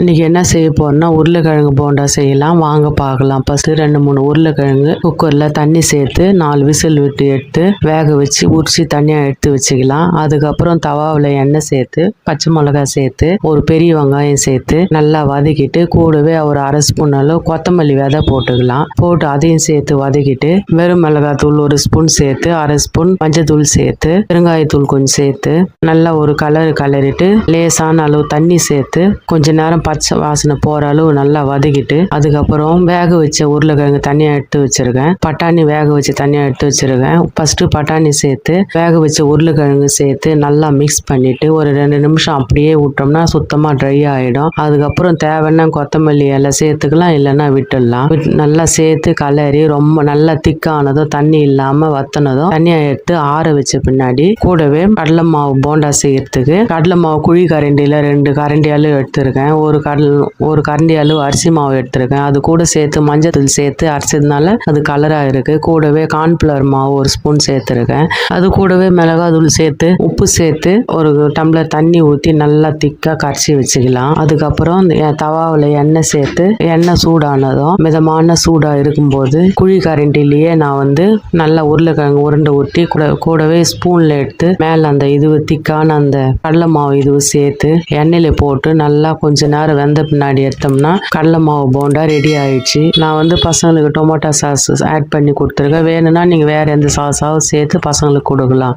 இன்றைக்கி என்ன செய்ய போகிறோன்னா உருளைக்கிழங்கு போண்டா செய்யலாம். வாங்க பார்க்கலாம். ஃபஸ்ட்டு 2-3 உருளைக்கிழங்கு குக்கரில் தண்ணி சேர்த்து 4 விசில் விட்டு எடுத்து வேக வச்சு உரிச்சு தனியாக எடுத்து வச்சுக்கலாம். அதுக்கப்புறம் தவாவில் எண்ணெய் சேர்த்து பச்சை மிளகாய் சேர்த்து ஒரு பெரிய வெங்காயம் சேர்த்து நல்லா வதக்கிட்டு கூடவே ஒரு அரை ஸ்பூன் அளவு கொத்தமல்லி விதை போட்டுக்கலாம். போட்டு அதையும் சேர்த்து வதக்கிட்டு வெறும் மிளகாய் தூள் 1 ஸ்பூன் சேர்த்து அரை ஸ்பூன் மஞ்சத்தூள் சேர்த்து பெருங்காயத்தூள் கொஞ்சம் சேர்த்து நல்லா ஒரு கலரிட்டு லேசான அளவு தண்ணி சேர்த்து கொஞ்ச நேரம் பச்சை வாசனை போற அளவு நல்லா வதக்கிட்டு அதுக்கப்புறம் வேக வச்ச உருளைக்கிழங்கு தனியா எடுத்து வச்சிருக்கேன். பட்டாணி வேக வச்சு தனியா எடுத்து வச்சிருக்கேன். ஃபர்ஸ்ட் பட்டாணி சேர்த்து வேக வச்ச உருளைக்கிழங்கு சேர்த்து நல்லா மிக்ஸ் பண்ணிட்டு ஒரு 2 நிமிஷம் அப்படியே விட்டோம்னா சுத்தமா ட்ரை ஆயிடும். அதுக்கப்புறம் தேவைன்னா கொத்தமல்லி எல்லாம் சேர்த்துக்கலாம், இல்லைன்னா விட்டுடலாம். நல்லா சேர்த்து கலரி ரொம்ப நல்லா திக்கானதும் தண்ணி இல்லாம வத்தினதும் தனியா எடுத்து ஆற வச்ச பின்னாடி கூடவே கடலை மாவு போண்டா செய்யறதுக்கு கடலை மாவு குழி கரண்டியில 2 கரண்டி அளவு எடுத்திருக்கேன். ஒரு கரண்டி அளவு அரிசி மாவு எடுத்திருக்கேன். அது கூட சேர்த்து மஞ்சள் சேர்த்து அரைச்சதுனால அது கலரா இருக்கு. கூடவே கார்ன்ஃப்ளவர் மாவு 1 ஸ்பூன் சேர்த்திருக்கேன். அது கூடவே மிளகாய் தூள் சேர்த்து உப்பு சேர்த்து ஒரு டம்ளர் தண்ணி ஊற்றி நல்லா திக்கா கரைச்சி வச்சுக்கலாம். அதுக்கப்புறம் தவாவில் எண்ணெய் சேர்த்து எண்ணெய் சூடானதும் மிதமான சூடா இருக்கும்போது குழி கரண்டிலேயே நான் நல்லா உருளைக்கிழங்கு உருண்டை ஊற்றி கூடவே ஸ்பூன்ல எடுத்து மேல அந்த திக்கான அந்த கடலை மாவு சேர்த்து எண்ணெயில போட்டு நல்லா கொஞ்ச நேரம் வெந்த பின்னாடி எடுத்தோம்னா கடலை மாவு போண்டா ரெடி ஆயிடுச்சு. நான் பசங்களுக்கு டொமேட்டோ சாஸ் ஆட் பண்ணி கொடுத்துருக்கேன். வேணும்னா நீங்க வேற எந்த சாஸாவும் சேர்த்து பசங்களுக்கு கொடுக்கலாம்.